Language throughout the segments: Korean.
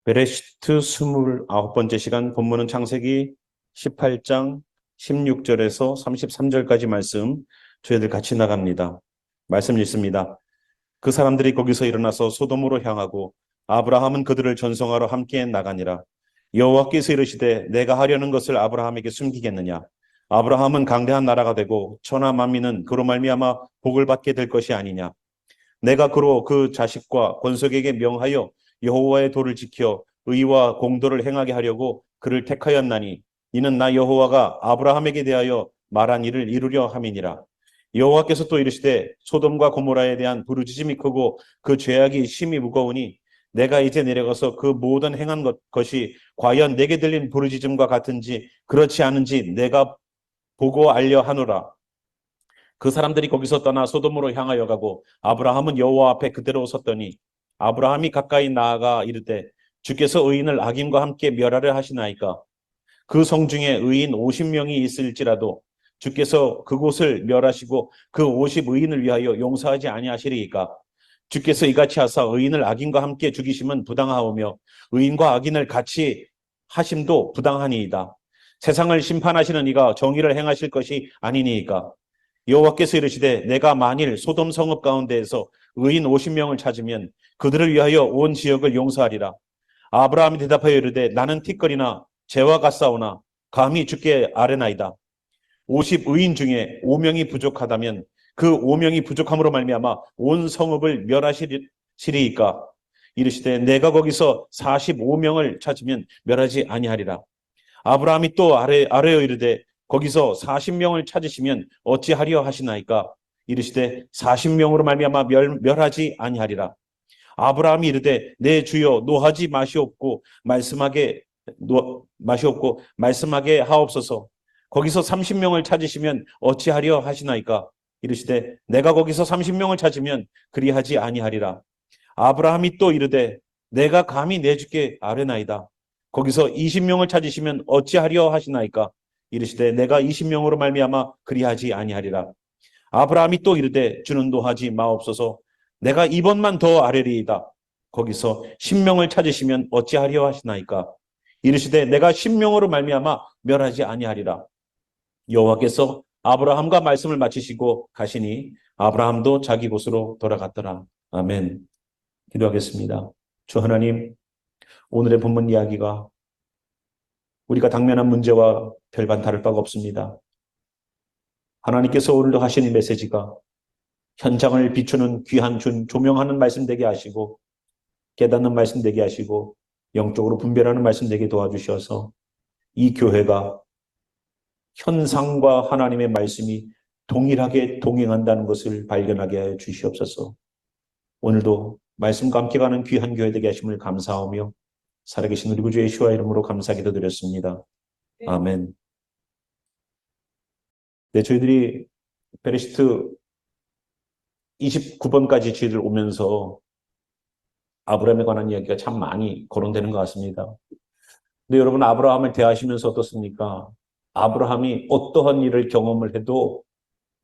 베레시트 29번째 시간 본문은 창세기 18장 16절에서 33절까지 말씀 저희들 같이 나갑니다. 말씀 읽습니다. 그 사람들이 거기서 일어나서 소돔으로 향하고 아브라함은 그들을 전송하러 함께 나가니라. 여호와께서 이르시되 내가 하려는 것을 아브라함에게 숨기겠느냐. 아브라함은 강대한 나라가 되고 천하 만민은 그로 말미암아 복을 받게 될 것이 아니냐. 내가 그로 그 자식과 권속에게 명하여 여호와의 도를 지켜 의와 공도를 행하게 하려고 그를 택하였나니 이는 나 여호와가 아브라함에게 대하여 말한 일을 이루려 함이니라. 여호와께서 또 이르시되 소돔과 고모라에 대한 부르짖음이 크고 그 죄악이 심히 무거우니 내가 이제 내려가서 그 모든 행한 것이 과연 내게 들린 부르짖음과 같은지 그렇지 않은지 내가 보고 알려 하노라. 그 사람들이 거기서 떠나 소돔으로 향하여 가고 아브라함은 여호와 앞에 그대로 섰더니 아브라함이 가까이 나아가 이르되 주께서 의인을 악인과 함께 멸하려 하시나이까. 그 성 중에 의인 50명이 있을지라도 주께서 그곳을 멸하시고 그 50 의인을 위하여 용서하지 아니하시리이까. 주께서 이같이 하사 의인을 악인과 함께 죽이심은 부당하오며 의인과 악인을 같이 하심도 부당하니이다. 세상을 심판하시는 이가 정의를 행하실 것이 아니니이까. 여호와께서 이르시되 내가 만일 소돔 성읍 가운데에서 의인 50명을 찾으면 그들을 위하여 온 지역을 용서하리라. 아브라함이 대답하여 이르되 나는 티끌이나 재와 같사오나 감히 주께 아뢰나이다. 50 의인 중에 5명이 부족하다면 그 5명이 부족함으로 말미암아 온 성읍을 멸하시리이까. 이르시되 내가 거기서 45명을 찾으면 멸하지 아니하리라. 아브라함이 또 아뢰어 이르되 거기서 40명을 찾으시면 어찌하리여 하시나이까. 이르시되 40명으로 말미암아 멸하지 아니하리라. 아브라함이 이르되 내 주여 노하지 마시옵고 말씀하게 하옵소서. 거기서 30명을 찾으시면 어찌하리여 하시나이까. 이르시되 내가 거기서 30명을 찾으면 그리하지 아니하리라. 아브라함이 또 이르되 내가 감히 내 주께 아뢰나이다. 거기서 20명을 찾으시면 어찌하리여 하시나이까. 이르시되 내가 20명으로 말미암아 그리하지 아니하리라. 아브라함이 또 이르되 주는 노하지 마옵소서. 내가 이번만 더 아뢰리이다. 거기서 10명을 찾으시면 어찌하리여 하시나이까. 이르시되 내가 10명으로 말미암아 멸하지 아니하리라. 여호와께서 아브라함과 말씀을 마치시고 가시니 아브라함도 자기 곳으로 돌아갔더라. 아멘. 기도하겠습니다. 주 하나님, 오늘의 본문 이야기가 우리가 당면한 문제와 별반 다를 바가 없습니다. 하나님께서 오늘도 하시는 메시지가 현장을 비추는 귀한 조명하는 말씀 되게 하시고 깨닫는 말씀 되게 하시고 영적으로 분별하는 말씀 되게 도와주셔서 이 교회가 현상과 하나님의 말씀이 동일하게 동행한다는 것을 발견하게 하여 주시옵소서. 오늘도 말씀과 함께 가는 귀한 교회 되게 하심을 감사하며 살아계신 우리 구주 예수와 이름으로 감사기도 드렸습니다. 아멘. 네, 저희들이 베레시트 29번까지 저희들 오면서 아브라함에 관한 이야기가 참 많이 거론되는 것 같습니다. 근데 여러분, 아브라함을 대하시면서 어떻습니까? 아브라함이 어떠한 일을 경험을 해도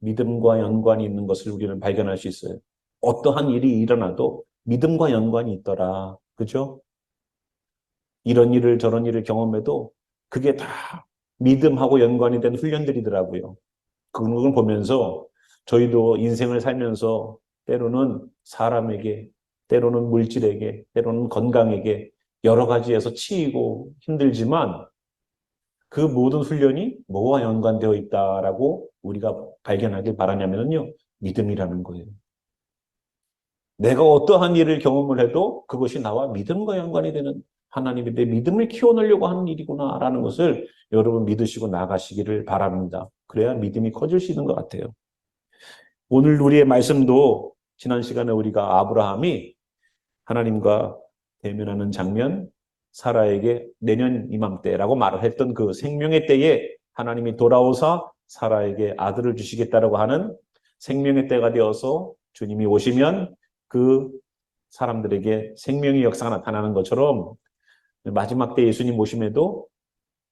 믿음과 연관이 있는 것을 우리는 발견할 수 있어요. 어떠한 일이 일어나도 믿음과 연관이 있더라. 그죠? 이런 일을 저런 일을 경험해도 그게 다 믿음하고 연관이 된 훈련들이더라고요. 그걸 보면서 저희도 인생을 살면서 때로는 사람에게, 때로는 물질에게, 때로는 건강에게 여러 가지에서 치이고 힘들지만 그 모든 훈련이 뭐와 연관되어 있다라고 우리가 발견하길 바라냐면요, 믿음이라는 거예요. 내가 어떠한 일을 경험을 해도 그것이 나와 믿음과 연관이 되는, 하나님이 내 믿음을 키워내려고 하는 일이구나라는 것을 여러분 믿으시고 나가시기를 바랍니다. 그래야 믿음이 커질 수 있는 것 같아요. 오늘 우리의 말씀도 지난 시간에 우리가 아브라함이 하나님과 대면하는 장면, 사라에게 내년 이맘때라고 말을 했던 그 생명의 때에 하나님이 돌아오사 사라에게 아들을 주시겠다라고 하는 생명의 때가 되어서 주님이 오시면 그 사람들에게 생명의 역사가 나타나는 것처럼 마지막 때 예수님 오심에도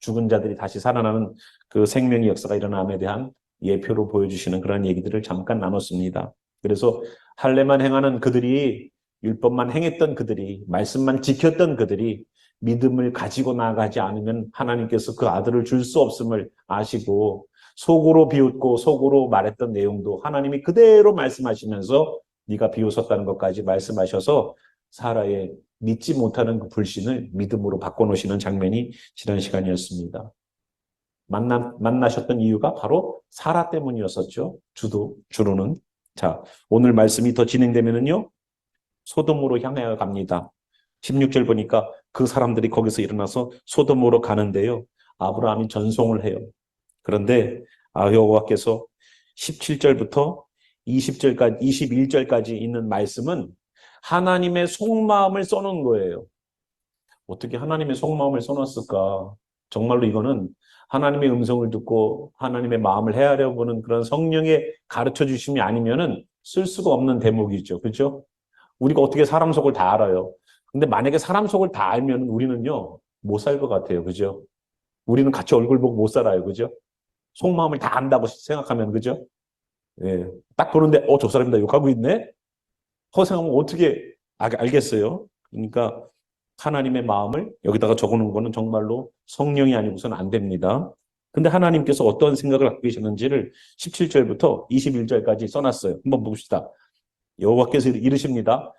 죽은 자들이 다시 살아나는 그 생명의 역사가 일어남에 대한 예표로 보여주시는 그런 얘기들을 잠깐 나눴습니다. 그래서 할례만 행하는 그들이, 율법만 행했던 그들이, 말씀만 지켰던 그들이 믿음을 가지고 나가지 않으면 하나님께서 그 아들을 줄 수 없음을 아시고 속으로 비웃고 속으로 말했던 내용도 하나님이 그대로 말씀하시면서 네가 비웃었다는 것까지 말씀하셔서 사라의 믿지 못하는 그 불신을 믿음으로 바꿔놓으시는 장면이 지난 시간이었습니다. 만나셨던 이유가 바로 사라 때문이었었죠. 주로는. 자, 오늘 말씀이 더 진행되면은요, 소돔으로 향해 갑니다. 16절 보니까 그 사람들이 거기서 일어나서 소돔으로 가는데요. 아브라함이 전송을 해요. 그런데 여호와께서 17절부터 20절까지, 21절까지 있는 말씀은 하나님의 속마음을 써놓은 거예요. 어떻게 하나님의 속마음을 써놨을까? 정말로 이거는 하나님의 음성을 듣고 하나님의 마음을 헤아려 보는 그런 성령의 가르쳐 주심이 아니면은 쓸 수가 없는 대목이죠. 그렇죠? 우리가 어떻게 사람 속을 다 알아요. 근데 만약에 사람 속을 다 알면 우리는요, 못 살 것 같아요. 그죠? 우리는 같이 얼굴 보고 못 살아요. 그죠? 속마음을 다 안다고 생각하면, 그죠? 예. 딱 보는데, 저 사람이 다 욕하고 있네? 생각하면 어떻게 알겠어요? 그러니까 하나님의 마음을 여기다가 적어놓은 거는 정말로 성령이 아니고서는 안 됩니다. 근데 하나님께서 어떤 생각을 갖고 계셨는지를 17절부터 21절까지 써놨어요. 한번 봅시다. 여호와께서 이르십니다.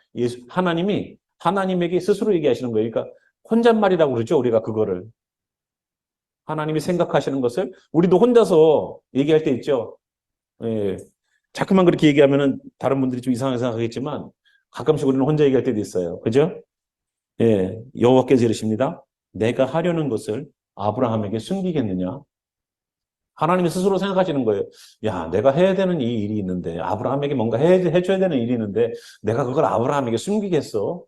하나님이 하나님에게 스스로 얘기하시는 거예요. 그러니까 혼잣말이라고 그러죠. 우리가 그거를. 하나님이 생각하시는 것을 우리도 혼자서 얘기할 때 있죠. 예. 자꾸만 그렇게 얘기하면은 다른 분들이 좀 이상하게 생각하겠지만 가끔씩 우리는 혼자 얘기할 때도 있어요. 그죠? 예. 여호와께서 이르십니다. 내가 하려는 것을 아브라함에게 숨기겠느냐? 하나님이 스스로 생각하시는 거예요. 야, 내가 해야 되는 이 일이 있는데, 아브라함에게 뭔가 해줘야 되는 일이 있는데, 내가 그걸 아브라함에게 숨기겠어?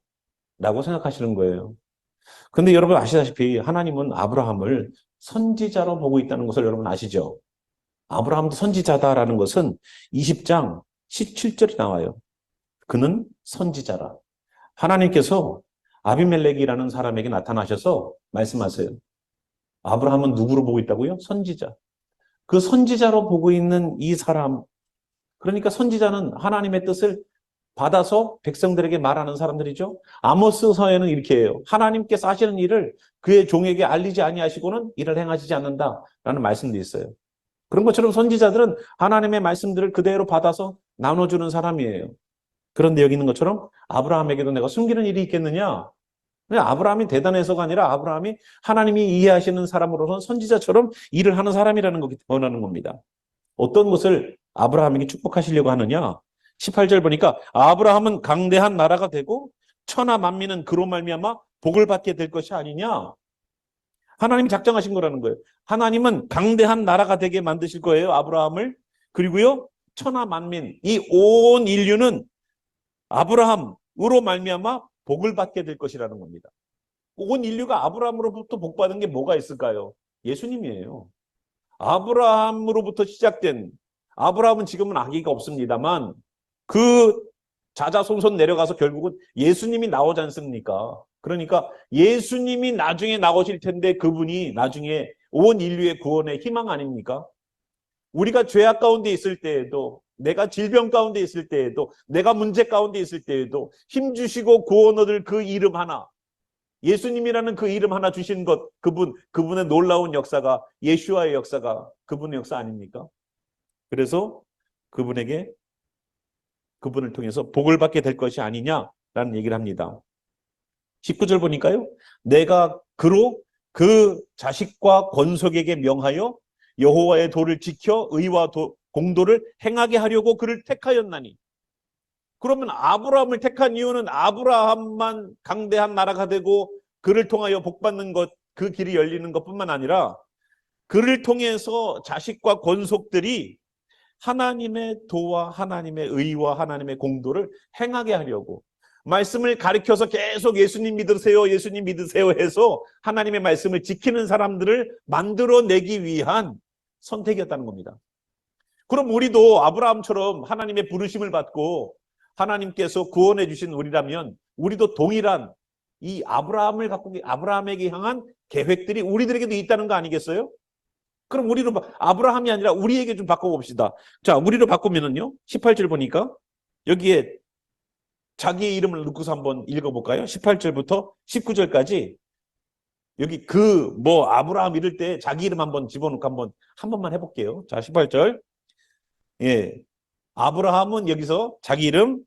라고 생각하시는 거예요. 근데 여러분 아시다시피 하나님은 아브라함을 선지자로 보고 있다는 것을 여러분 아시죠? 아브라함도 선지자다라는 것은 20장 17절이 나와요. 그는 선지자라. 하나님께서 아비멜렉이라는 사람에게 나타나셔서 말씀하세요. 아브라함은 누구로 보고 있다고요? 선지자. 그 선지자로 보고 있는 이 사람, 그러니까 선지자는 하나님의 뜻을 받아서 백성들에게 말하는 사람들이죠. 아모스서에는 이렇게 해요. 하나님께서 하시는 일을 그의 종에게 알리지 아니하시고는 일을 행하시지 않는다라는 말씀도 있어요. 그런 것처럼 선지자들은 하나님의 말씀들을 그대로 받아서 나눠주는 사람이에요. 그런데 여기 있는 것처럼 아브라함에게도 내가 숨기는 일이 있겠느냐? 아브라함이 대단해서가 아니라 아브라함이 하나님이 이해하시는 사람으로서 선지자처럼 일을 하는 사람이라는 것이 원하는 겁니다. 어떤 것을 아브라함에게 축복하시려고 하느냐? 18절 보니까 아브라함은 강대한 나라가 되고 천하 만민은 그로 말미암아 복을 받게 될 것이 아니냐? 하나님이 작정하신 거라는 거예요. 하나님은 강대한 나라가 되게 만드실 거예요. 아브라함을. 그리고요. 천하 만민, 이 온 인류는 아브라함으로 말미암아 복을 받게 될 것이라는 겁니다. 온 인류가 아브라함으로부터 복받은 게 뭐가 있을까요? 예수님이에요. 아브라함으로부터 시작된, 아브라함은 지금은 아기가 없습니다만 그 자자손손 내려가서 결국은 예수님이 나오지 않습니까? 그러니까 예수님이 나중에 나오실 텐데 그분이 나중에 온 인류의 구원의 희망 아닙니까? 우리가 죄악 가운데 있을 때에도, 내가 질병 가운데 있을 때에도, 내가 문제 가운데 있을 때에도 힘주시고 구원 얻을 그 이름 하나, 예수님이라는 그 이름 하나 주신 것, 그분의 놀라운 역사가, 예수와의 역사가 그분의 역사 아닙니까? 그래서 그분을 통해서 복을 받게 될 것이 아니냐라는 얘기를 합니다. 19절 보니까요. 내가 그로 그 자식과 권속에게 명하여 여호와의 도를 지켜 의와 공도를 행하게 하려고 그를 택하였나니. 그러면 아브라함을 택한 이유는 아브라함만 강대한 나라가 되고 그를 통하여 복받는 것, 그 길이 열리는 것뿐만 아니라 그를 통해서 자식과 권속들이 하나님의 도와 하나님의 의와 하나님의 공도를 행하게 하려고, 말씀을 가리켜서 계속 예수님 믿으세요, 예수님 믿으세요 해서 하나님의 말씀을 지키는 사람들을 만들어내기 위한 선택이었다는 겁니다. 그럼 우리도 아브라함처럼 하나님의 부르심을 받고 하나님께서 구원해 주신 우리라면 우리도 동일한 이 아브라함에게 향한 계획들이 우리들에게도 있다는 거 아니겠어요? 그럼 우리로 아브라함이 아니라 우리에게 좀 바꿔봅시다. 자, 우리로 바꾸면은요. 18절 보니까 여기에 자기의 이름을 넣고서 한번 읽어볼까요? 18절부터 19절까지 여기 아브라함 이럴 때 자기 이름 한번 집어넣고 한 번만 해볼게요. 자, 18절. 예. 아브라함은 여기서 자기 이름,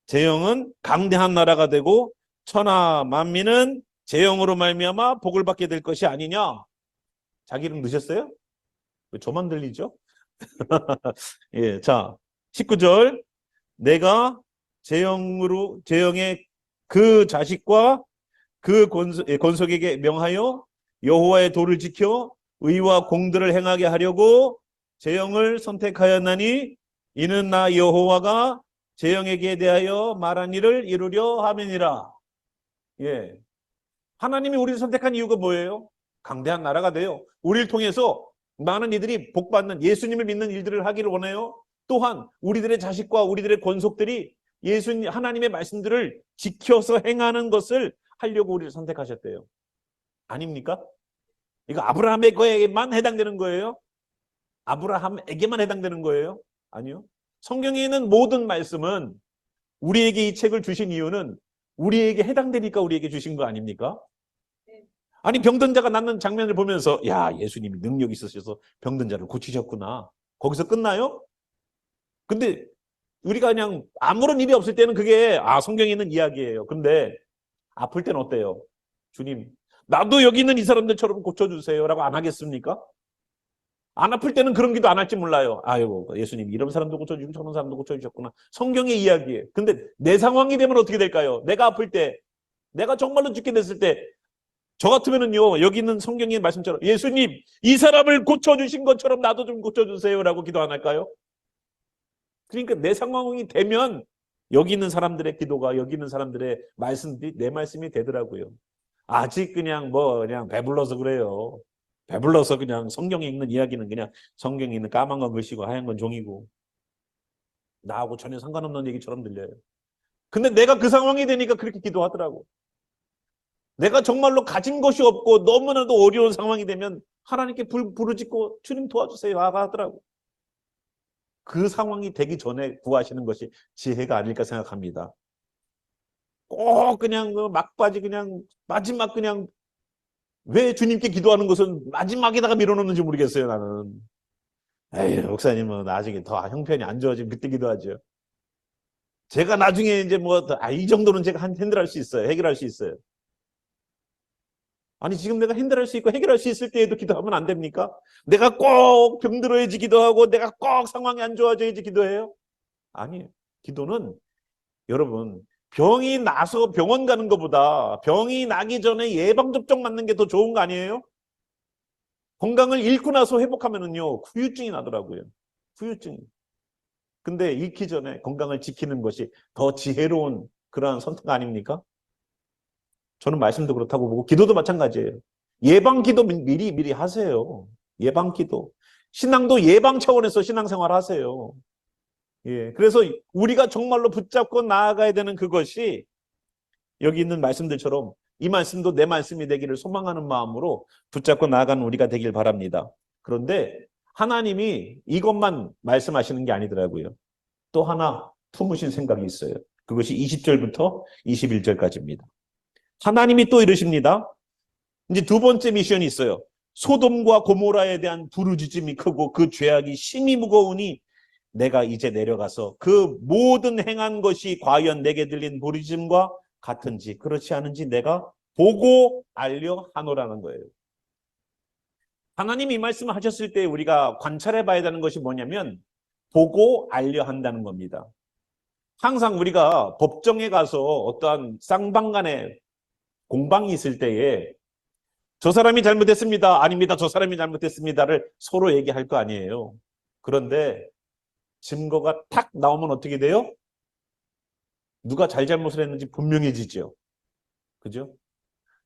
제형은 강대한 나라가 되고 천하 만민은 제형으로 말미암아 복을 받게 될 것이 아니냐. 자기 이름 넣으셨어요? 왜 저만 들리죠? 예. 자, 19절. 내가 제형의 그 자식과 그 권속에게 명하여 여호와의 도를 지켜 의와 공들을 행하게 하려고 제형을 선택하였나니 이는 나 여호와가 제형에게 대하여 말한 일을 이루려 함이니라. 예. 하나님이 우리를 선택한 이유가 뭐예요? 강대한 나라가 돼요. 우리를 통해서 많은 이들이 복받는 예수님을 믿는 일들을 하기를 원해요. 또한 우리들의 자식과 우리들의 권속들이 하나님의 말씀들을 지켜서 행하는 것을 하려고 우리를 선택하셨대요. 아닙니까? 이거 아브라함에게만 해당되는 거예요? 아브라함에게만 해당되는 거예요? 아니요. 성경에 있는 모든 말씀은 우리에게 이 책을 주신 이유는 우리에게 해당되니까 우리에게 주신 거 아닙니까? 아니, 병든 자가 낫는 장면을 보면서 야, 예수님이 능력이 있으셔서 병든 자를 고치셨구나. 거기서 끝나요? 근데 우리가 그냥 아무런 일이 없을 때는 그게 성경에 있는 이야기예요. 근데 아플 때는 어때요? 주님, 나도 여기 있는 이 사람들처럼 고쳐주세요 라고 안 하겠습니까? 안 아플 때는 그런 기도 안 할지 몰라요. 아이고, 예수님 이런 사람도 고쳐주시고 저런 사람도 고쳐주셨구나. 성경의 이야기예요. 근데 내 상황이 되면 어떻게 될까요? 내가 아플 때, 내가 정말로 죽게 됐을 때, 저 같으면은요, 여기 있는 성경의 말씀처럼 예수님 이 사람을 고쳐주신 것처럼 나도 좀 고쳐주세요 라고 기도 안 할까요? 그러니까 내 상황이 되면 여기 있는 사람들의 기도가, 여기 있는 사람들의 말씀들이 내 말씀이 되더라고요. 아직 그냥 배불러서 그래요. 배불러서 그냥 성경에 있는 이야기는 그냥 성경에 있는 까만 건 글씨고 하얀 건 종이고 나하고 전혀 상관없는 얘기처럼 들려요. 근데 내가 그 상황이 되니까 그렇게 기도하더라고. 내가 정말로 가진 것이 없고 너무나도 어려운 상황이 되면 하나님께 부르짖고 주님 도와주세요 하더라고. 그 상황이 되기 전에 구하시는 것이 지혜가 아닐까 생각합니다. 꼭 그냥 막바지 그냥 마지막 그냥 왜 주님께 기도하는 것은 마지막에다가 밀어놓는지 모르겠어요, 나는. 에이, 목사님은 나중에 더 형편이 안 좋아지면 그때 기도하죠. 제가 나중에 이제 이 정도는 제가 핸들할 수 있어요. 해결할 수 있어요. 아니, 지금 내가 핸들할 수 있고 해결할 수 있을 때에도 기도하면 안 됩니까? 내가 꼭 병들어야지 기도하고 내가 꼭 상황이 안 좋아져야지 기도해요? 아니에요. 기도는 여러분, 병이 나서 병원 가는 것보다 병이 나기 전에 예방접종 맞는 게 더 좋은 거 아니에요? 건강을 잃고 나서 회복하면은요, 후유증이 나더라고요. 후유증이. 근데 잃기 전에 건강을 지키는 것이 더 지혜로운 그러한 선택 아닙니까? 저는 말씀도 그렇다고 보고 기도도 마찬가지예요. 예방 기도 미리 하세요. 예방 기도. 신앙도 예방 차원에서 신앙생활 하세요. 예. 그래서 우리가 정말로 붙잡고 나아가야 되는 그것이 여기 있는 말씀들처럼 이 말씀도 내 말씀이 되기를 소망하는 마음으로 붙잡고 나아가는 우리가 되길 바랍니다. 그런데 하나님이 이것만 말씀하시는 게 아니더라고요. 또 하나 품으신 생각이 있어요. 그것이 20절부터 21절까지입니다. 하나님이 또 이러십니다. 이제 두 번째 미션이 있어요. 소돔과 고모라에 대한 부르짖음이 크고 그 죄악이 심히 무거우니 내가 이제 내려가서 그 모든 행한 것이 과연 내게 들린 부르짖음과 같은지 그렇지 않은지 내가 보고 알려 하노라는 거예요. 하나님이 이 말씀을 하셨을 때 우리가 관찰해 봐야 되는 것이 뭐냐면 보고 알려 한다는 겁니다. 항상 우리가 법정에 가서 어떠한 쌍방간에 공방이 있을 때에 저 사람이 잘못했습니다. 아닙니다. 저 사람이 잘못했습니다를 서로 얘기할 거 아니에요. 그런데 증거가 탁 나오면 어떻게 돼요? 누가 잘못을 했는지 분명해지죠. 그죠?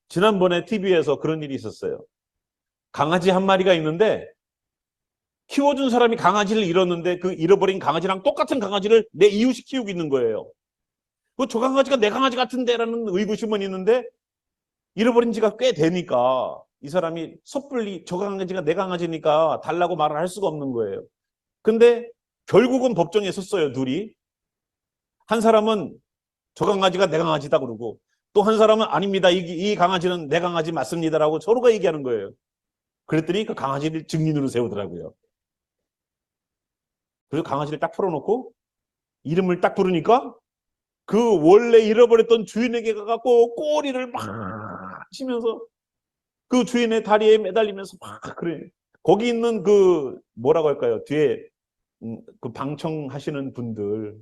지난번에 TV에서 그런 일이 있었어요. 강아지 한 마리가 있는데 키워준 사람이 강아지를 잃었는데 그 잃어버린 강아지랑 똑같은 강아지를 내 이웃이 키우고 있는 거예요. 저 강아지가 내 강아지 같은데라는 의구심은 있는데 잃어버린 지가 꽤 되니까 이 사람이 섣불리 저 강아지가 내 강아지니까 달라고 말을 할 수가 없는 거예요. 근데 결국은 법정에 섰어요, 둘이. 한 사람은 저 강아지가 내 강아지다 그러고 또 한 사람은 아닙니다. 이 강아지는 내 강아지 맞습니다라고 서로가 얘기하는 거예요. 그랬더니 그 강아지를 증인으로 세우더라고요. 그래서 강아지를 딱 풀어놓고 이름을 딱 부르니까 그 원래 잃어버렸던 주인에게 가갖고 꼬리를 막 치면서 그 주인의 다리에 매달리면서 막 그래. 거기 있는 그 뭐라고 할까요? 뒤에 그 방청하시는 분들,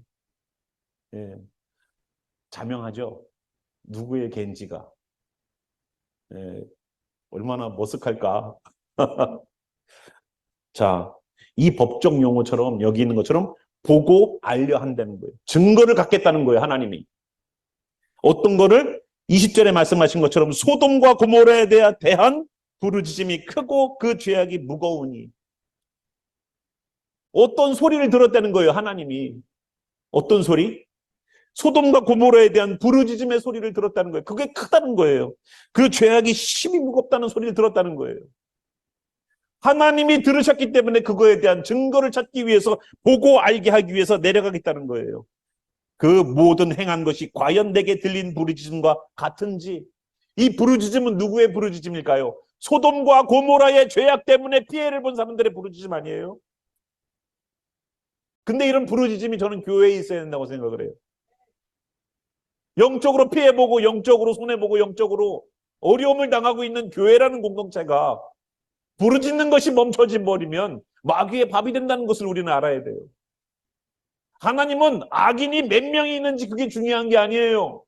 예, 자명하죠. 누구의 갠지가, 예, 얼마나 머쓱할까. 자, 이 법적 용어처럼 여기 있는 것처럼 보고 알려 한다는 거예요. 증거를 갖겠다는 거예요, 하나님이. 어떤 거를 20절에 말씀하신 것처럼 소돔과 고모라에 대한 부르짖음이 크고 그 죄악이 무거우니. 어떤 소리를 들었다는 거예요, 하나님이. 어떤 소리? 소돔과 고모라에 대한 부르짖음의 소리를 들었다는 거예요. 그게 크다는 거예요. 그 죄악이 심히 무겁다는 소리를 들었다는 거예요. 하나님이 들으셨기 때문에 그거에 대한 증거를 찾기 위해서 보고 알게 하기 위해서 내려가겠다는 거예요. 그 모든 행한 것이 과연 내게 들린 부르짖음과 같은지. 이 부르짖음은 누구의 부르짖음일까요? 소돔과 고모라의 죄악 때문에 피해를 본 사람들의 부르짖음 아니에요? 근데 이런 부르짖음이 저는 교회에 있어야 된다고 생각을 해요. 영적으로 피해보고 영적으로 손해보고 영적으로 어려움을 당하고 있는 교회라는 공동체가 부르짖는 것이 멈춰져 버리면 마귀의 밥이 된다는 것을 우리는 알아야 돼요. 하나님은 악인이 몇 명이 있는지 그게 중요한 게 아니에요.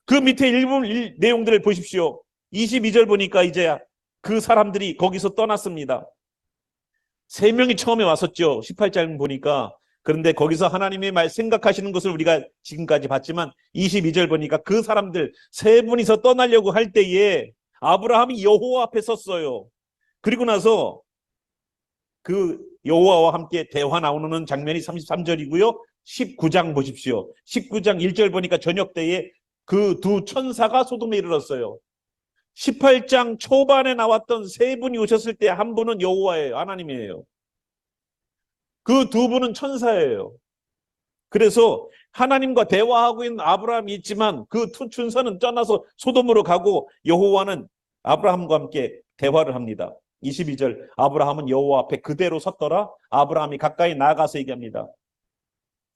그 밑에 일부 내용들을 보십시오. 22절 보니까 이제 그 사람들이 거기서 떠났습니다. 3명이 처음에 왔었죠. 18절 보니까. 그런데 거기서 하나님의 말 생각하시는 것을 우리가 지금까지 봤지만 22절 보니까 그 사람들 3분이서 떠나려고 할 때에 아브라함이 여호와 앞에 섰어요. 그리고 나서 그 여호와와 함께 대화 나오는 장면이 33절이고요. 19장 보십시오. 19장 1절 보니까 저녁 때에 그 두 천사가 소돔에 이르렀어요. 18장 초반에 나왔던 3분이 오셨을 때 한 분은 여호와예요. 하나님이에요. 그 2분은 천사예요. 그래서 하나님과 대화하고 있는 아브라함이 있지만 그 두 천사는 떠나서 소돔으로 가고 여호와는 아브라함과 함께 대화를 합니다. 22절 아브라함은 여호와 앞에 그대로 섰더라. 아브라함이 가까이 나아가서 얘기합니다.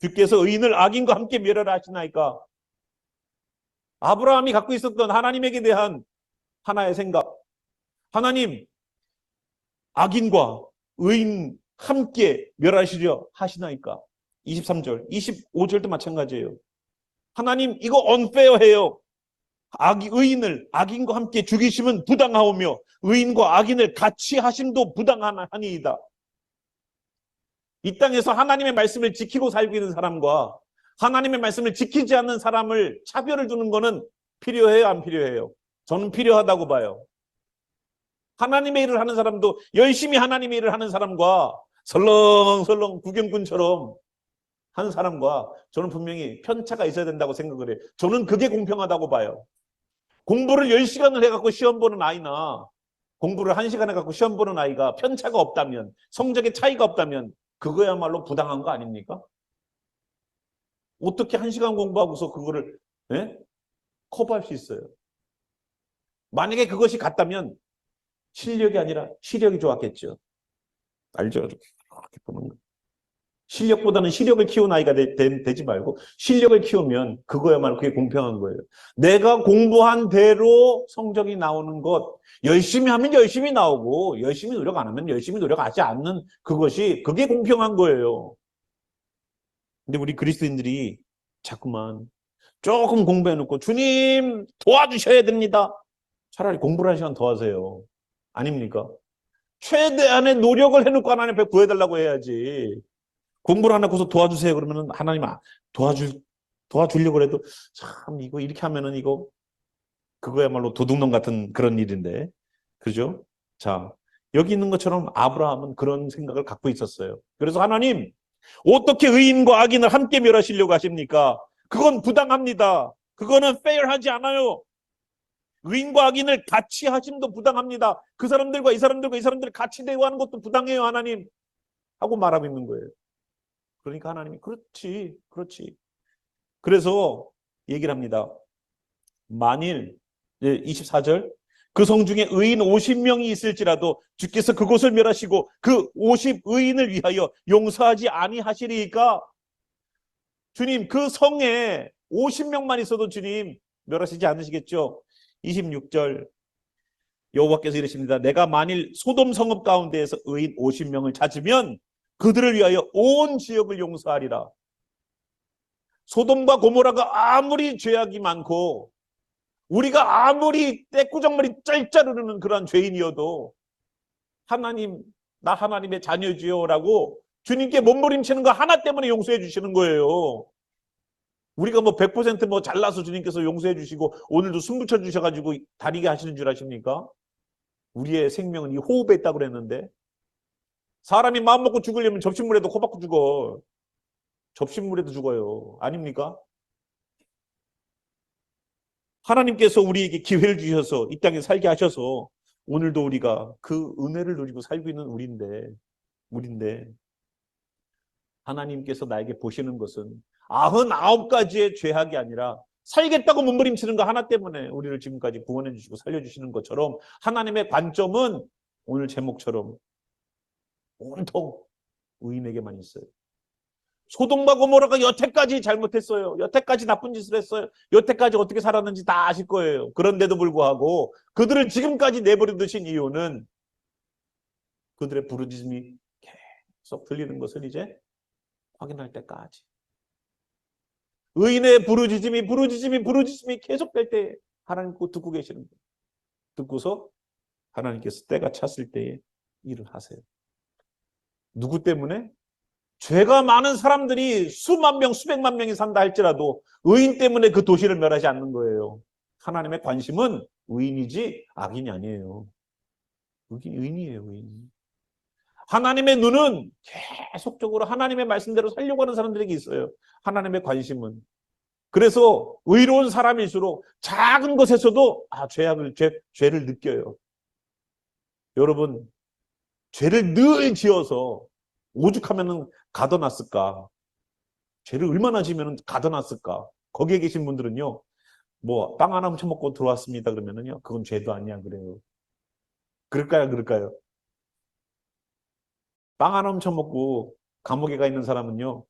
주께서 의인을 악인과 함께 멸하라 하시나이까. 아브라함이 갖고 있었던 하나님에게 대한 하나의 생각. 하나님, 악인과 의인 함께 멸하시려 하시나이까. 23절, 25절도 마찬가지예요. 하나님, 이거 unfair해요. 의인을 악인과 함께 죽이시면 부당하오며 의인과 악인을 같이 하심도 부당하니이다. 이 땅에서 하나님의 말씀을 지키고 살고 있는 사람과 하나님의 말씀을 지키지 않는 사람을 차별을 두는 것은 필요해요, 안 필요해요? 저는 필요하다고 봐요. 하나님의 일을 하는 사람도 열심히 하나님의 일을 하는 사람과 설렁설렁 구경꾼처럼 하는 사람과 저는 분명히 편차가 있어야 된다고 생각을 해요. 저는 그게 공평하다고 봐요. 공부를 10시간을 해갖고 시험 보는 아이나 공부를 1시간 해갖고 시험 보는 아이가 편차가 없다면, 성적에 차이가 없다면 그거야말로 부당한 거 아닙니까? 어떻게 1시간 공부하고서 그거를 커버할 수 있어요? 만약에 그것이 같다면 실력이 아니라 시력이 좋았겠죠. 알죠? 그렇게 보는 거. 실력보다는 시력을 키운 아이가 되지 말고 실력을 키우면 그거야말로 그게 공평한 거예요. 내가 공부한 대로 성적이 나오는 것, 열심히 하면 열심히 나오고 열심히 노력 안 하면 열심히 노력하지 않는 그게 공평한 거예요. 근데 우리 그리스도인들이 자꾸만 조금 공부해놓고 주님 도와주셔야 됩니다. 차라리 공부를 한 시간 더 하세요. 아닙니까? 최대한의 노력을 해놓고 하나님 앞에 구해달라고 해야지. 공부를 안 하고서 도와주세요 그러면은 하나님 도와주려고 해도 참 이거 이렇게 하면은 이거 그거야말로 도둑놈 같은 그런 일인데, 그죠? 자, 여기 있는 것처럼 아브라함은 그런 생각을 갖고 있었어요. 그래서 하나님 어떻게 의인과 악인을 함께 멸하시려고 하십니까? 그건 부당합니다. 그거는 페어하지 않아요. 의인과 악인을 같이 하심도 부당합니다. 그 사람들과 이 사람들과 이 사람들을 같이 대우하는 것도 부당해요, 하나님. 하고 말하고 있는 거예요. 그러니까 하나님이 그렇지. 그래서 얘기를 합니다. 만일 24절 그 성 중에 의인 50명이 있을지라도 주께서 그곳을 멸하시고 그 50 의인을 위하여 용서하지 아니하시리까. 주님, 그 성에 50명만 있어도 주님 멸하시지 않으시겠죠? 26절 여호와께서 이르십니다. 내가 만일 소돔 성읍 가운데에서 의인 50명을 찾으면 그들을 위하여 온 지역을 용서하리라. 소돔과 고모라가 아무리 죄악이 많고 우리가 아무리 떼꾸정머리 짤짤르는 그런 죄인이어도 하나님, 나 하나님의 자녀지요라고 주님께 몸부림치는 거 하나 때문에 용서해 주시는 거예요. 우리가 뭐 100% 잘나서 주님께서 용서해 주시고 오늘도 숨 붙여 주셔가지고 다니게 하시는 줄 아십니까? 우리의 생명은 이 호흡에 있다고 그랬는데 사람이 마음 먹고 죽으려면 접신물에도 코 박고 죽어. 접신물에도 죽어요. 아닙니까? 하나님께서 우리에게 기회를 주셔서 이 땅에 살게 하셔서 오늘도 우리가 그 은혜를 누리고 살고 있는 우리인데 하나님께서 나에게 보시는 것은 99가지의 죄악이 아니라 살겠다고 몸부림치는 거 하나 때문에 우리를 지금까지 구원해 주시고 살려주시는 것처럼 하나님의 관점은 오늘 제목처럼 온통 의인에게만 있어요. 소돔과 고모라가 여태까지 잘못했어요. 여태까지 나쁜 짓을 했어요. 여태까지 어떻게 살았는지 다 아실 거예요. 그런데도 불구하고 그들을 지금까지 내버려 두신 이유는 그들의 부르짖음이 계속 들리는 것을 이제 확인할 때까지. 의인의 부르짖음이 계속될 때 하나님 꼭 듣고 계시는 거예요. 듣고서 하나님께서 때가 찼을 때에 일을 하세요. 누구 때문에? 죄가 많은 사람들이 수만 명, 수백만 명이 산다 할지라도 의인 때문에 그 도시를 멸하지 않는 거예요. 하나님의 관심은 의인이지 악인이 아니에요. 의인이에요, 의인. 하나님의 눈은 계속적으로 하나님의 말씀대로 살려고 하는 사람들에게 있어요. 하나님의 관심은. 그래서 의로운 사람일수록 작은 것에서도 죄를 느껴요. 여러분, 죄를 늘 지어서 오죽하면 가둬놨을까? 죄를 얼마나 지으면 가둬놨을까? 거기에 계신 분들은요, 뭐 빵 하나 훔쳐먹고 들어왔습니다 그러면은요, 그건 죄도 아니야 그래요. 그럴까요? 빵 하나 훔쳐먹고 감옥에 가 있는 사람은요,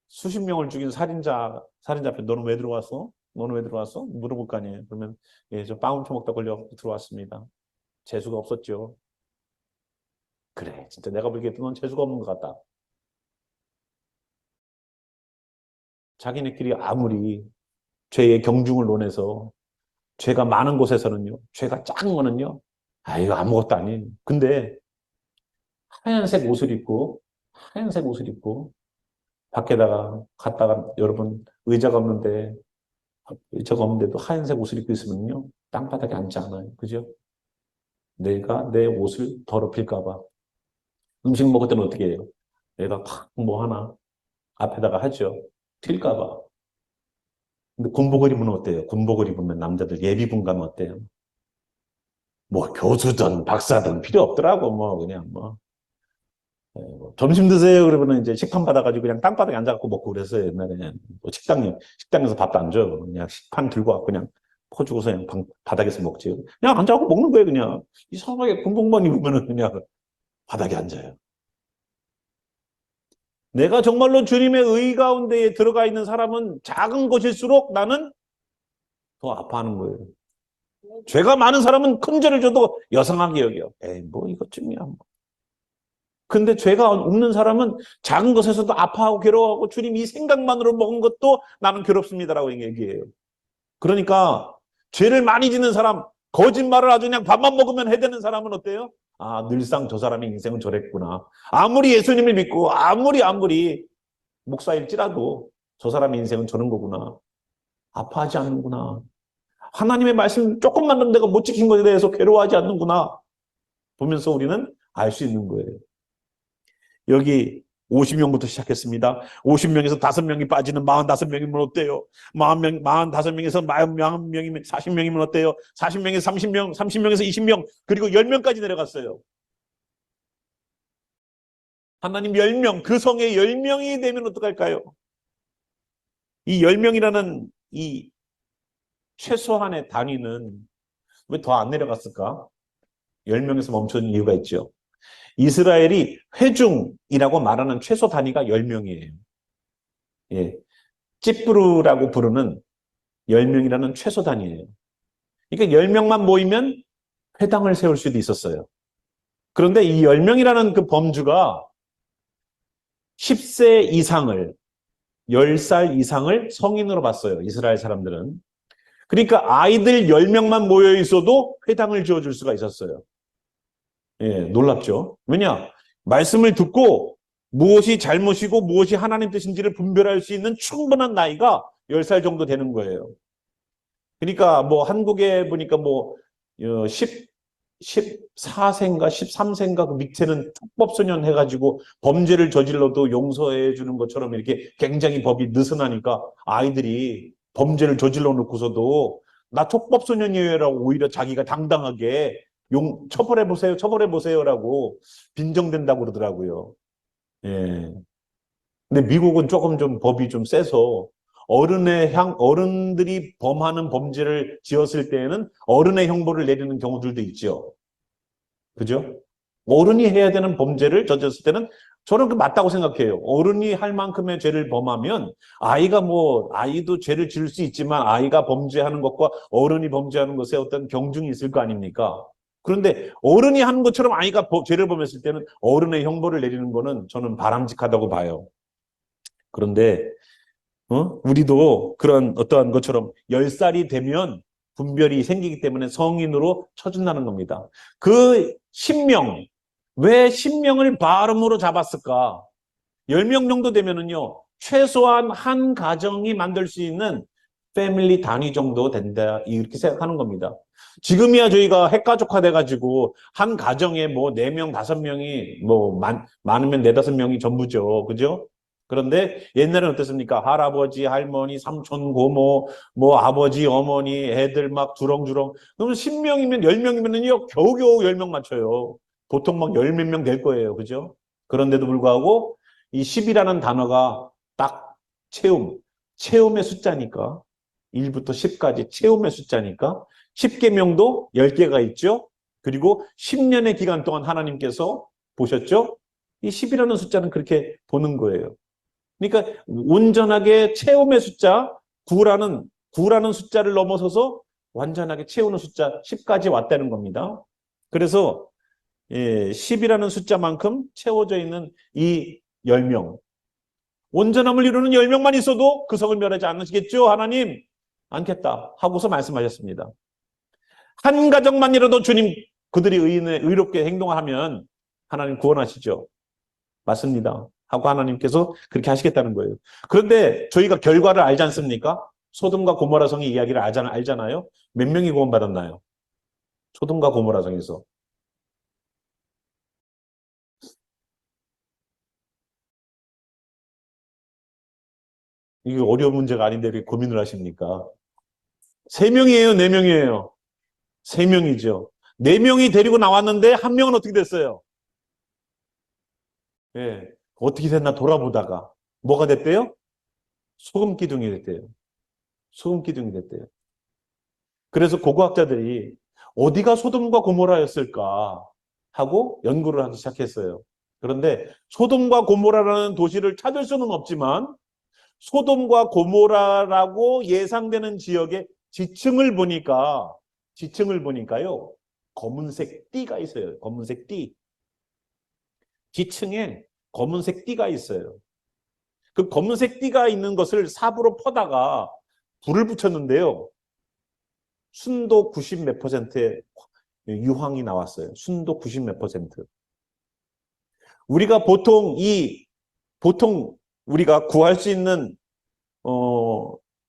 수십 명을 죽인 살인자 앞에 너는 왜 들어왔어? 너는 왜 들어왔어? 물어볼 거 아니에요. 그러면 예, 저 빵 훔쳐먹다 걸려 들어왔습니다. 재수가 없었죠. 그래, 진짜 내가 보기에 넌 재수가 없는 것 같다. 자기네끼리 아무리 죄의 경중을 논해서 죄가 많은 곳에서는요, 죄가 작은 거는요, 아, 이거 아무것도 아니에요. 근데 하얀색 옷을 입고 밖에다가 갔다가 여러분 의자가 없는데도 하얀색 옷을 입고 있으면요, 땅바닥에 앉지 않아요. 그죠? 내가 내 옷을 더럽힐까봐. 음식 먹을 때는 어떻게 해요? 내가 뭐 하나 앞에다가 하죠. 튈까봐. 근데 군복을 입으면 어때요? 군복을 입으면 남자들 예비군 가면 어때요? 뭐 교수든 박사든 필요 없더라고. 뭐 그냥 뭐. 뭐 점심 드세요 그러면 이제 식판 받아가지고 그냥 땅바닥에 앉아갖고 먹고 그랬어요. 옛날에 뭐 식당에서 밥도 안 줘요. 그냥 식판 들고 와서 그냥 퍼주고서 그냥 바닥에서 먹지. 그냥 앉아갖고 먹는 거예요. 그냥 이상하게 군복만 입으면은 그냥 바닥에 앉아요. 내가 정말로 주님의 의 가운데에 들어가 있는 사람은 작은 것일수록 나는 더 아파하는 거예요. 죄가 많은 사람은 큰 죄를 줘도 여상하게 여겨. 에이, 뭐 이것쯤이야. 뭐. 근데 죄가 없는 사람은 작은 것에서도 아파하고 괴로워하고 주님 이 생각만으로 먹은 것도 나는 괴롭습니다라고 얘기해요. 그러니까 죄를 많이 짓는 사람, 거짓말을 아주 그냥 밥만 먹으면 해대는 사람은 어때요? 아, 늘상 저 사람의 인생은 저랬구나. 아무리 예수님을 믿고 아무리 목사일지라도 저 사람의 인생은 저런 거구나. 아파하지 않는구나. 하나님의 말씀 조금만 내가 못 지킨 것에 대해서 괴로워하지 않는구나. 보면서 우리는 알 수 있는 거예요. 여기 50명부터 시작했습니다. 50명에서 5명이 빠지는 45명이면 어때요? 45명에서 40명이면 40명이면 어때요? 40명에서 30명, 30명에서 20명, 그리고 10명까지 내려갔어요. 하나님 10명, 그 성에 10명이 되면 어떡할까요? 이 10명이라는 이 최소한의 단위는 왜 더 안 내려갔을까? 10명에서 멈춘 이유가 있죠. 이스라엘이 회중이라고 말하는 최소 단위가 10명이에요. 예. 찌뿌르라고 부르는 10명이라는 최소 단위예요. 그러니까 10명만 모이면 회당을 세울 수도 있었어요. 그런데 이 10명이라는 그 범주가 10세 이상을, 10살 이상을 성인으로 봤어요. 이스라엘 사람들은. 그러니까 아이들 10명만 모여 있어도 회당을 지어줄 수가 있었어요. 예, 놀랍죠? 왜냐? 말씀을 듣고 무엇이 잘못이고 무엇이 하나님 뜻인지를 분별할 수 있는 충분한 나이가 10살 정도 되는 거예요. 그러니까 뭐 한국에 보니까 뭐 14세인가 13세인가 그 밑에는 특법소년 해가지고 범죄를 저질러도 용서해 주는 것처럼 이렇게 굉장히 법이 느슨하니까 아이들이 범죄를 저질러 놓고서도 나 촉법소년이에요라고 오히려 자기가 당당하게 처벌해 보세요라고 빈정된다고 그러더라고요. 예. 근데 미국은 조금 좀 법이 좀 세서 어른들이 범하는 범죄를 지었을 때에는 어른의 형벌을 내리는 경우들도 있죠. 그죠? 어른이 해야 되는 범죄를 저질렀을 때는 저는 그 맞다고 생각해요. 어른이 할 만큼의 죄를 범하면 아이도 죄를 지을 수 있지만 아이가 범죄하는 것과 어른이 범죄하는 것에 어떤 경중이 있을 거 아닙니까? 그런데 어른이 하는 것처럼 아이가 죄를 범했을 때는 어른의 형벌을 내리는 거는 저는 바람직하다고 봐요. 그런데 우리도 그런 어떠한 것처럼 10살이 되면 분별이 생기기 때문에 성인으로 쳐준다는 겁니다. 그 10명, 왜 10명을 바름으로 잡았을까? 10명 정도 되면은요, 최소한 한 가정이 만들 수 있는 패밀리 단위 정도 된다, 이렇게 생각하는 겁니다. 지금이야 저희가 핵가족화 돼가지고, 한 가정에 뭐 4명, 5명이, 많으면 4, 5명이 전부죠. 그죠? 그런데 옛날에는 어땠습니까? 할아버지, 할머니, 삼촌, 고모, 뭐 아버지, 어머니, 애들 막 주렁주렁. 그러면 10명이면 10명이면은요, 겨우겨우 10명 맞춰요. 보통 막 열 몇 명 될 거예요. 그죠? 그런데도 불구하고 이 10이라는 단어가 딱 체험의 숫자니까 1부터 10까지 체험의 숫자니까 10계명도 10개가 있죠. 그리고 10년의 기간 동안 하나님께서 보셨죠? 이 10이라는 숫자는 그렇게 보는 거예요. 그러니까 온전하게 체험의 숫자 9라는 숫자를 넘어서서 완전하게 채우는 숫자 10까지 왔다는 겁니다. 그래서 10이라는 숫자만큼 채워져 있는 이 10명. 온전함을 이루는 10명만 있어도 그 성을 멸하지 않으시겠죠? 하나님? 않겠다 하고서 말씀하셨습니다. 한 가정만이라도 주님 그들이 의롭게 행동하면 하나님 구원하시죠. 맞습니다. 하고 하나님께서 그렇게 하시겠다는 거예요. 그런데 저희가 결과를 알지 않습니까? 소돔과 고모라 성의 이야기를 알잖아요. 몇 명이 구원받았나요? 소돔과 고모라 성에서. 이게 어려운 문제가 아닌데 왜 고민을 하십니까? 3명이에요, 4명이에요? 3명이죠. 4명이 데리고 나왔는데 한 명은 어떻게 됐어요? 예. 어떻게 됐나 돌아보다가 뭐가 됐대요? 소금 기둥이 됐대요. 소금 기둥이 됐대요. 그래서 고고학자들이 어디가 소돔과 고모라였을까 하고 연구를 하기 시작했어요. 그런데 소돔과 고모라라는 도시를 찾을 수는 없지만 소돔과 고모라라고 예상되는 지역의 지층을 보니까요. 검은색 띠가 있어요. 검은색 띠. 지층에 검은색 띠가 있어요. 그 검은색 띠가 있는 것을 삽으로 퍼다가 불을 붙였는데요. 순도 90 몇 퍼센트의 유황이 나왔어요. 순도 90 몇 퍼센트. 우리가 보통 우리가 구할 수 있는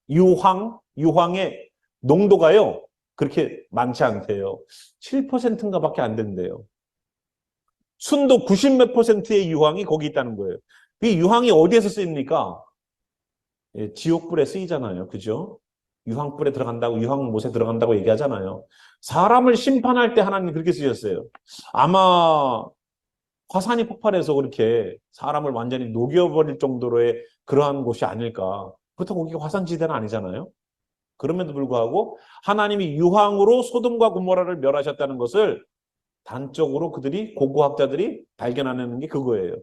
유황의 농도가요. 그렇게 많지 않대요. 7%인가 밖에 안 된대요. 순도 90 몇 퍼센트의 유황이 거기 있다는 거예요. 이 유황이 어디에서 쓰입니까? 예, 지옥불에 쓰이잖아요. 그죠? 유황불에 들어간다고, 유황못에 들어간다고 얘기하잖아요. 사람을 심판할 때 하나님 그렇게 쓰셨어요. 아마 화산이 폭발해서 그렇게 사람을 완전히 녹여버릴 정도로의 그러한 곳이 아닐까. 그렇다고 거기가 화산지대는 아니잖아요. 그럼에도 불구하고 하나님이 유황으로 소돔과 고모라를 멸하셨다는 것을 단적으로 그들이 고고학자들이 발견하는 게 그거예요.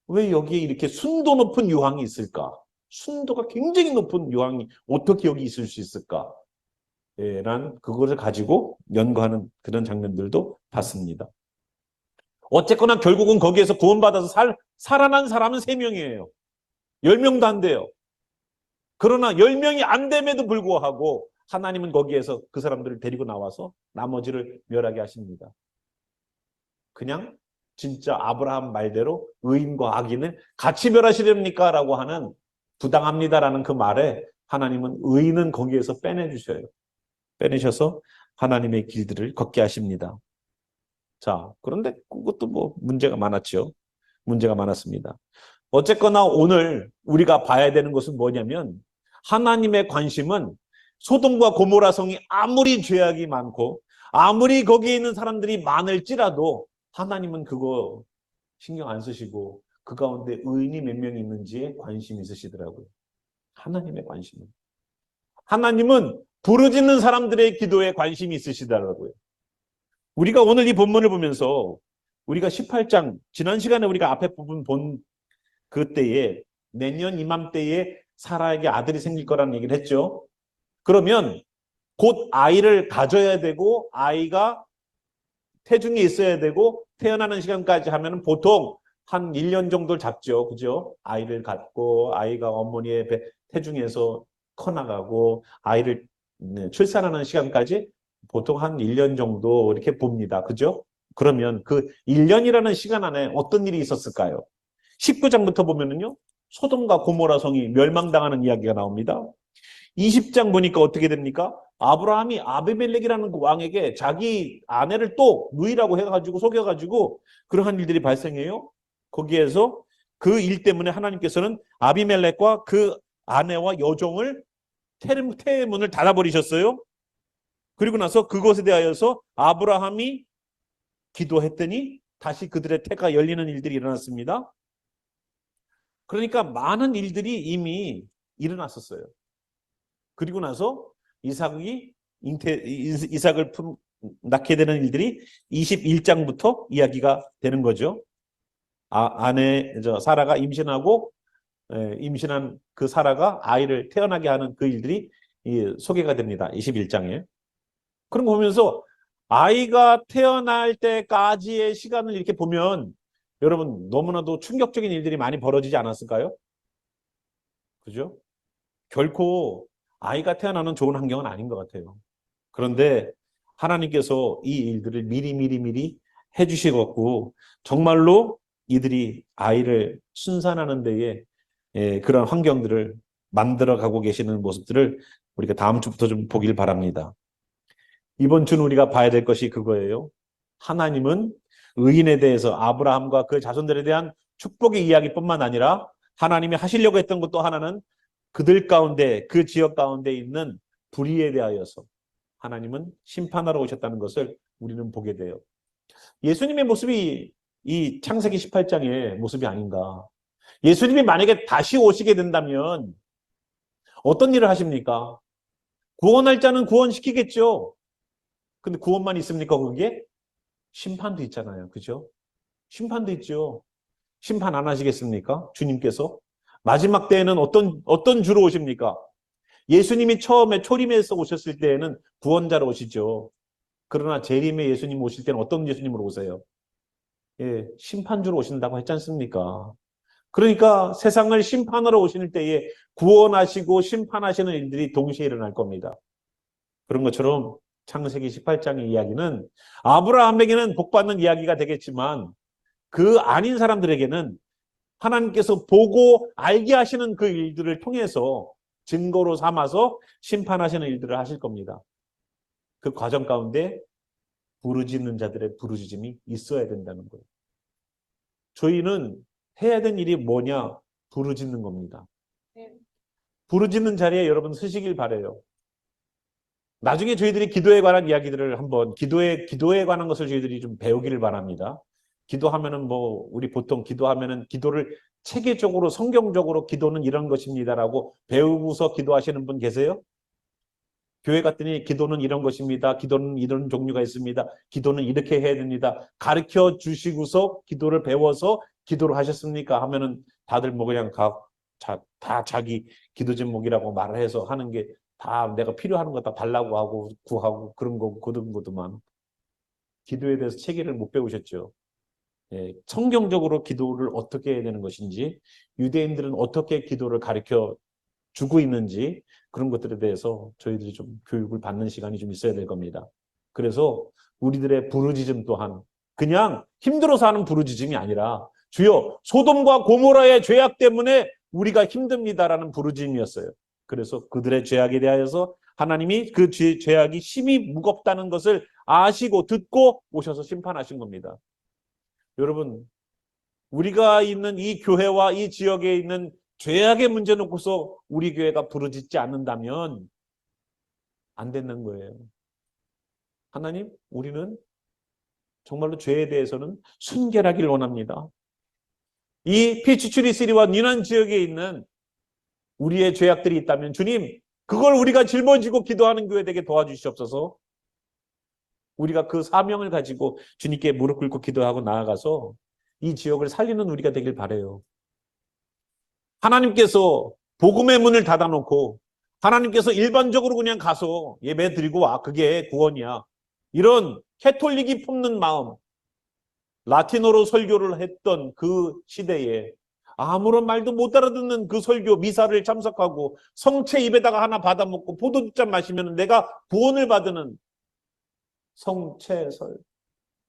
왜 여기에 이렇게 순도 높은 유황이 있을까? 순도가 굉장히 높은 유황이 어떻게 여기 있을 수 있을까? 란 그거를 가지고 연구하는 그런 장면들도 봤습니다. 어쨌거나 결국은 거기에서 구원받아서 살아난 사람은 3명이에요. 10명도 안 돼요. 그러나 10명이 안 됨에도 불구하고 하나님은 거기에서 그 사람들을 데리고 나와서 나머지를 멸하게 하십니다. 그냥 진짜 아브라함 말대로 의인과 악인을 같이 멸하시렵니까? 라고 하는 부당합니다라는 그 말에 하나님은 의인은 거기에서 빼내주셔요. 빼내셔서 하나님의 길들을 걷게 하십니다. 자, 그런데 그것도 뭐 문제가 많았죠. 문제가 많았습니다. 어쨌거나 오늘 우리가 봐야 되는 것은 뭐냐면 하나님의 관심은 소돔과 고모라 성이 아무리 죄악이 많고 아무리 거기에 있는 사람들이 많을지라도 하나님은 그거 신경 안 쓰시고 그 가운데 의인이 몇 명 있는지에 관심이 있으시더라고요. 하나님의 관심은. 하나님은 부르짖는 사람들의 기도에 관심이 있으시더라고요. 우리가 오늘 이 본문을 보면서 우리가 18장 지난 시간에 우리가 앞에 부분 본 그때에 내년 이맘때에 사라에게 아들이 생길 거라는 얘기를 했죠. 그러면 곧 아이를 가져야 되고 아이가 태중에 있어야 되고 태어나는 시간까지 하면 보통 한 1년 정도를 잡죠. 그죠? 아이를 갖고 아이가 어머니의 태중에서 커나가고 아이를 출산하는 시간까지 보통 한 1년 정도 이렇게 봅니다. 그죠? 그러면 그 1년이라는 시간 안에 어떤 일이 있었을까요? 19장부터 보면은요. 소돔과 고모라 성이 멸망당하는 이야기가 나옵니다. 20장 보니까 어떻게 됩니까? 아브라함이 아비멜렉이라는 그 왕에게 자기 아내를 또 누이라고 해가지고 속여가지고 그러한 일들이 발생해요. 거기에서 그 일 때문에 하나님께서는 아비멜렉과 그 아내와 여종을 태문을 닫아버리셨어요. 그리고 나서 그것에 대하여서 아브라함이 기도했더니 다시 그들의 태가 열리는 일들이 일어났습니다. 그러니까 많은 일들이 이미 일어났었어요. 그리고 나서 이삭을 낳게 되는 일들이 21장부터 이야기가 되는 거죠. 사라가 임신하고 임신한 그 사라가 아이를 태어나게 하는 그 일들이 소개가 됩니다. 21장에. 그런 거 보면서 아이가 태어날 때까지의 시간을 이렇게 보면 여러분 너무나도 충격적인 일들이 많이 벌어지지 않았을까요? 그죠? 결코 아이가 태어나는 좋은 환경은 아닌 것 같아요. 그런데 하나님께서 이 일들을 미리 해주시고 정말로 이들이 아이를 순산하는 데에 그런 환경들을 만들어가고 계시는 모습들을 우리가 다음 주부터 좀 보길 바랍니다. 이번 주는 우리가 봐야 될 것이 그거예요. 하나님은 의인에 대해서 아브라함과 그 자손들에 대한 축복의 이야기뿐만 아니라 하나님이 하시려고 했던 것도 하나는 그들 가운데 그 지역 가운데 있는 불의에 대하여서 하나님은 심판하러 오셨다는 것을 우리는 보게 돼요. 예수님의 모습이 이 창세기 18장의 모습이 아닌가. 예수님이 만약에 다시 오시게 된다면 어떤 일을 하십니까? 구원할 자는 구원시키겠죠. 근데 구원만 있습니까, 그게? 심판도 있잖아요. 그죠? 심판도 있죠. 심판 안 하시겠습니까? 주님께서. 마지막 때에는 어떤 주로 오십니까? 예수님이 처음에 초림에서 오셨을 때에는 구원자로 오시죠. 그러나 재림에 예수님 오실 때는 어떤 예수님으로 오세요? 예, 심판주로 오신다고 했지 않습니까? 그러니까 세상을 심판하러 오실 때에 구원하시고 심판하시는 일들이 동시에 일어날 겁니다. 그런 것처럼 창세기 18장의 이야기는 아브라함에게는 복받는 이야기가 되겠지만 그 아닌 사람들에게는 하나님께서 보고 알게 하시는 그 일들을 통해서 증거로 삼아서 심판하시는 일들을 하실 겁니다. 그 과정 가운데 부르짖는 자들의 부르짖음이 있어야 된다는 거예요. 저희는 해야 되는 일이 뭐냐? 부르짖는 겁니다. 부르짖는 자리에 여러분 서시길 바라요. 나중에 저희들이 기도에 관한 이야기들을 한번 기도에 관한 것을 저희들이 좀 배우기를 바랍니다. 기도하면은 우리 보통 기도하면은 기도를 체계적으로 성경적으로 기도는 이런 것입니다라고 배우고서 기도하시는 분 계세요? 교회 갔더니 기도는 이런 것입니다. 기도는 이런 종류가 있습니다. 기도는 이렇게 해야 됩니다. 가르쳐 주시고서 기도를 배워서 기도를 하셨습니까? 하면은 다들 뭐 그냥 다 자기 기도 제목이라고 말을 해서 하는 게 다 내가 필요한 거 다 달라고 하고 구하고 그런 거고 그런 거도만 기도에 대해서 체계를 못 배우셨죠. 예, 성경적으로 기도를 어떻게 해야 되는 것인지 유대인들은 어떻게 기도를 가르쳐 주고 있는지 그런 것들에 대해서 저희들이 좀 교육을 받는 시간이 좀 있어야 될 겁니다. 그래서 우리들의 부르짖음 또한 그냥 힘들어서 하는 부르짖음이 아니라 주여 소돔과 고모라의 죄악 때문에 우리가 힘듭니다라는 부르짖음이었어요. 그래서 그들의 죄악에 대하여서 하나님이 그 죄악이 심히 무겁다는 것을 아시고 듣고 오셔서 심판하신 겁니다. 여러분, 우리가 있는 이 교회와 이 지역에 있는 죄악의 문제 놓고서 우리 교회가 부르짖지 않는다면 안 되는 거예요. 하나님, 우리는 정말로 죄에 대해서는 순결하길 원합니다. 이 피치추리시리와 니난 지역에 있는 우리의 죄악들이 있다면 주님, 그걸 우리가 짊어지고 기도하는 교회 되게 도와주시옵소서. 우리가 그 사명을 가지고 주님께 무릎 꿇고 기도하고 나아가서 이 지역을 살리는 우리가 되길 바라요. 하나님께서 복음의 문을 닫아놓고 하나님께서 일반적으로 그냥 가서 예배 드리고 와. 그게 구원이야. 이런 캐톨릭이 품는 마음, 라틴어로 설교를 했던 그 시대에 아무런 말도 못 알아듣는 그 설교, 미사를 참석하고 성채 입에다가 하나 받아먹고 포도주잔 마시면 내가 구원을 받는 성채설,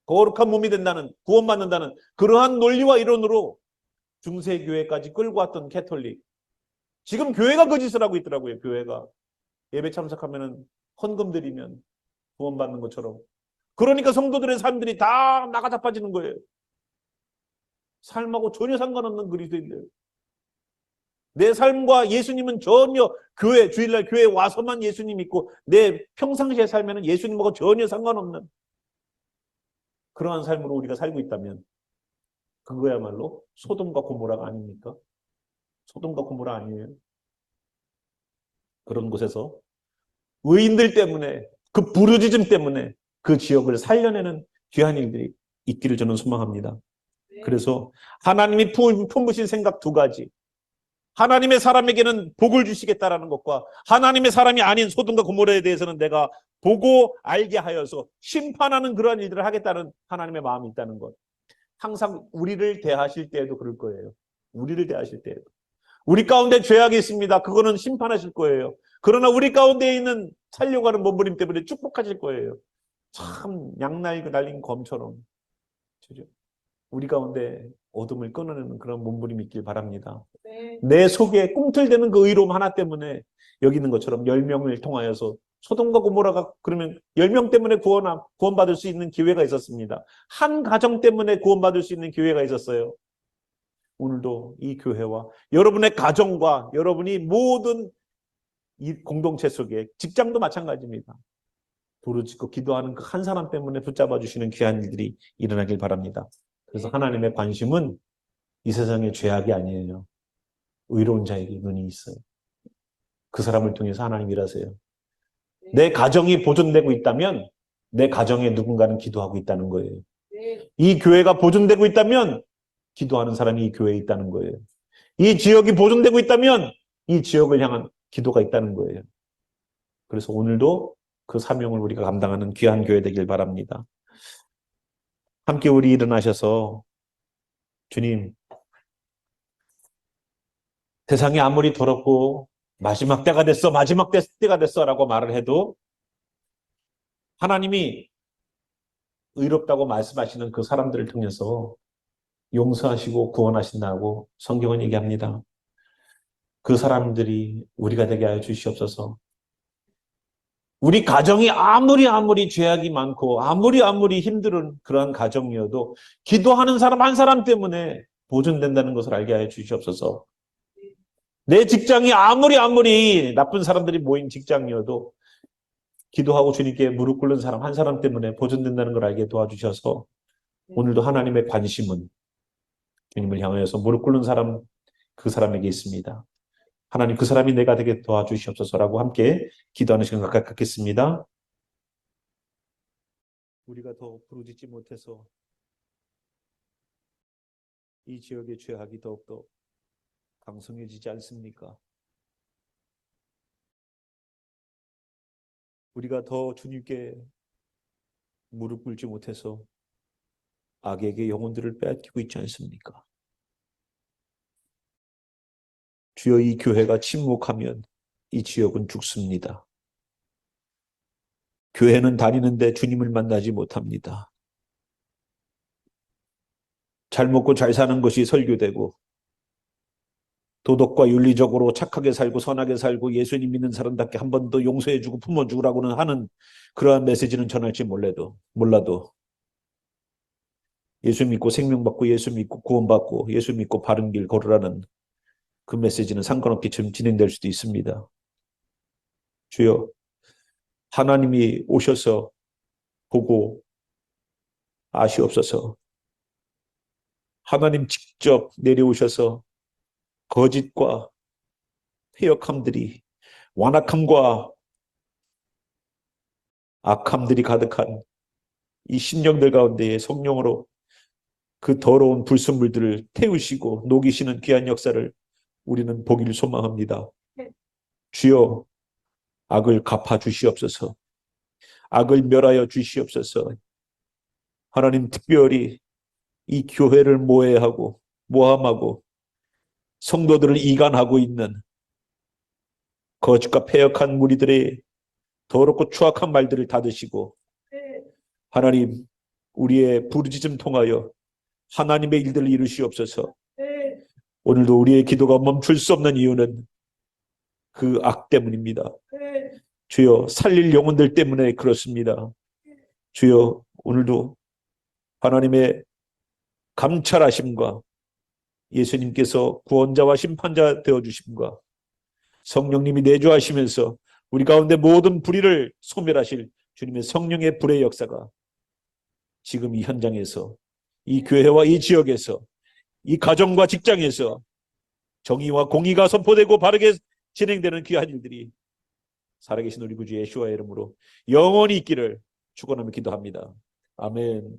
거룩한 몸이 된다는, 구원받는다는 그러한 논리와 이론으로 중세교회까지 끌고 왔던 캐톨릭. 지금 교회가 그 짓을 하고 있더라고요. 교회가 예배 참석하면 헌금 드리면 구원받는 것처럼. 그러니까 성도들의 삶들이 다 나가자빠지는 거예요. 삶하고 전혀 상관없는 그리스도인들. 내 삶과 예수님은 전혀 교회, 주일날 교회에 와서만 예수님 믿고 내 평상시에 살면 예수님하고 전혀 상관없는 그러한 삶으로 우리가 살고 있다면 그거야말로 소돔과 고모라가 아닙니까? 소돔과 고모라 아니에요. 그런 곳에서 의인들 때문에 그 부르짖음 때문에 그 지역을 살려내는 귀한 일들이 있기를 저는 소망합니다. 그래서 하나님이 품으신 생각 두 가지. 하나님의 사람에게는 복을 주시겠다라는 것과 하나님의 사람이 아닌 소돔과 고모라에 대해서는 내가 보고 알게 하여서 심판하는 그러한 일들을 하겠다는 하나님의 마음이 있다는 것. 항상 우리를 대하실 때에도 그럴 거예요. 우리를 대하실 때에도. 우리 가운데 죄악이 있습니다. 그거는 심판하실 거예요. 그러나 우리 가운데 있는 살려고 하는 몸부림 때문에 축복하실 거예요. 참 양날린 검처럼. 우리 가운데 어둠을 끊어내는 그런 몸부림이 있길 바랍니다. 네. 내 속에 꿈틀대는 그 의로움 하나 때문에 여기 있는 것처럼 10명을 통하여서 소돔과 고모라가 그러면 10명 때문에 구원받을 수 있는 기회가 있었습니다. 한 가정 때문에 구원받을 수 있는 기회가 있었어요. 오늘도 이 교회와 여러분의 가정과 여러분이 모든 이 공동체 속에 직장도 마찬가지입니다. 부르짖고 기도하는 그 한 사람 때문에 붙잡아 주시는 귀한 일들이 일어나길 바랍니다. 그래서 하나님의 관심은 이 세상의 죄악이 아니에요. 의로운 자에게 눈이 있어요. 그 사람을 통해서 하나님 일하세요. 내 가정이 보존되고 있다면 내 가정에 누군가는 기도하고 있다는 거예요. 이 교회가 보존되고 있다면 기도하는 사람이 이 교회에 있다는 거예요. 이 지역이 보존되고 있다면 이 지역을 향한 기도가 있다는 거예요. 그래서 오늘도 그 사명을 우리가 감당하는 귀한 교회 되길 바랍니다. 함께 우리 일어나셔서 주님, 세상이 아무리 더럽고 마지막 때가 됐어, 마지막 때가 됐어 라고 말을 해도 하나님이 의롭다고 말씀하시는 그 사람들을 통해서 용서하시고 구원하신다고 성경은 얘기합니다. 그 사람들이 우리가 되게 하여 주시옵소서. 우리 가정이 아무리 죄악이 많고 아무리 힘든 그러한 가정이어도 기도하는 사람 한 사람 때문에 보존된다는 것을 알게 하여 주시옵소서. 내 직장이 아무리 나쁜 사람들이 모인 직장이어도 기도하고 주님께 무릎 꿇는 사람 한 사람 때문에 보존된다는 걸 알게 도와주셔서 오늘도 하나님의 관심은 주님을 향하여서 무릎 꿇는 사람 그 사람에게 있습니다. 하나님 그 사람이 내가 되게 도와주시옵소서라고 함께 기도하는 시간 갖겠습니다. 우리가 더 부르짖지 못해서 이 지역의 죄악이 더욱더 강성해지지 않습니까? 우리가 더 주님께 무릎 꿇지 못해서 악에게 영혼들을 빼앗기고 있지 않습니까? 주여, 이 교회가 침묵하면 이 지역은 죽습니다. 교회는 다니는데 주님을 만나지 못합니다. 잘 먹고 잘 사는 것이 설교되고 도덕과 윤리적으로 착하게 살고 선하게 살고 예수님 믿는 사람답게 한 번 더 용서해주고 품어주라고는 하는 그러한 메시지는 전할지 몰라도 예수 믿고 생명받고 예수 믿고 구원받고 예수 믿고 바른 길 걸으라는 그 메시지는 상관없게 지금 진행될 수도 있습니다. 주여, 하나님이 오셔서 보고 아시옵소서. 하나님 직접 내려오셔서 거짓과 회역함들이, 완악함과 악함들이 가득한 이 심령들 가운데에 성령으로 그 더러운 불순물들을 태우시고 녹이시는 귀한 역사를 우리는 보기를 소망합니다. 주여, 악을 갚아 주시옵소서. 악을 멸하여 주시옵소서. 하나님, 특별히 이 교회를 모해하고 모함하고 성도들을 이간하고 있는 거짓과 패역한 무리들의 더럽고 추악한 말들을 닫으시고, 하나님, 우리의 부르짖음 통하여 하나님의 일들을 이루시옵소서. 오늘도 우리의 기도가 멈출 수 없는 이유는 그 악 때문입니다. 주여, 살릴 영혼들 때문에 그렇습니다. 주여, 오늘도 하나님의 감찰하심과 예수님께서 구원자와 심판자 되어주심과 성령님이 내주하시면서 우리 가운데 모든 불의를 소멸하실 주님의 성령의 불의 역사가 지금 이 현장에서, 이 교회와 이 지역에서, 이 가정과 직장에서 정의와 공의가 선포되고 바르게 진행되는 귀한 일들이 살아계신 우리 구주 예수와의 이름으로 영원히 있기를 축원하며 기도합니다. 아멘.